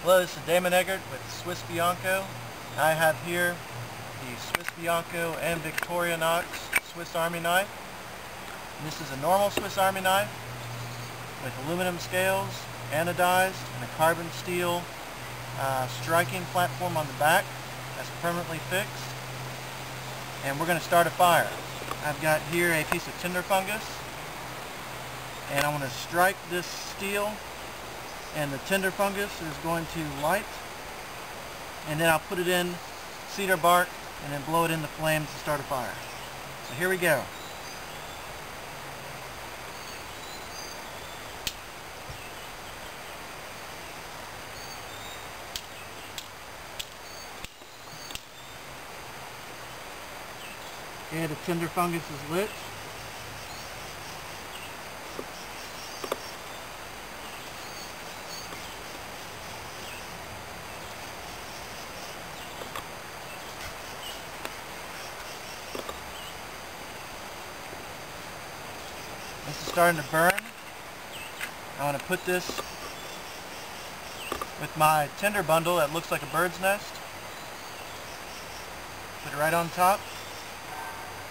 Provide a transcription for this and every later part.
Hello, this is Damon Eggert with Swissbianco. I have here the Swissbianco and Victorinox Swiss Army knife. And this is a normal Swiss Army knife with aluminum scales, anodized, and a carbon steel striking platform on the back that's permanently fixed. And we're going to start a fire. I've got here a piece of tinder fungus, and I want to strike this steel, and the tinder fungus is going to light, and then I'll put it in cedar bark and then blow it in the flames to start a fire. So here we go. Okay, the tinder fungus is lit. This is starting to burn. I want to put this with my tinder bundle that looks like a bird's nest. Put it right on top.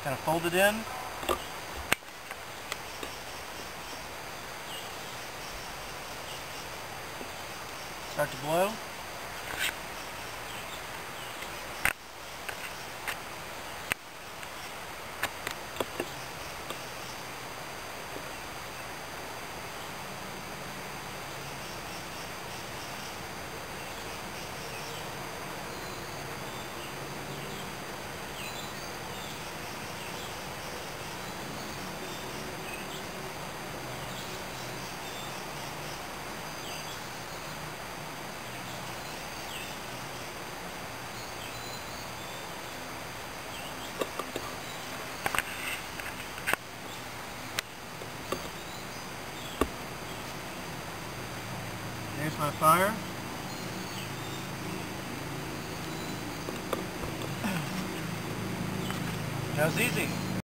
Kind of fold it in. Start to blow. There's my fire. That was easy.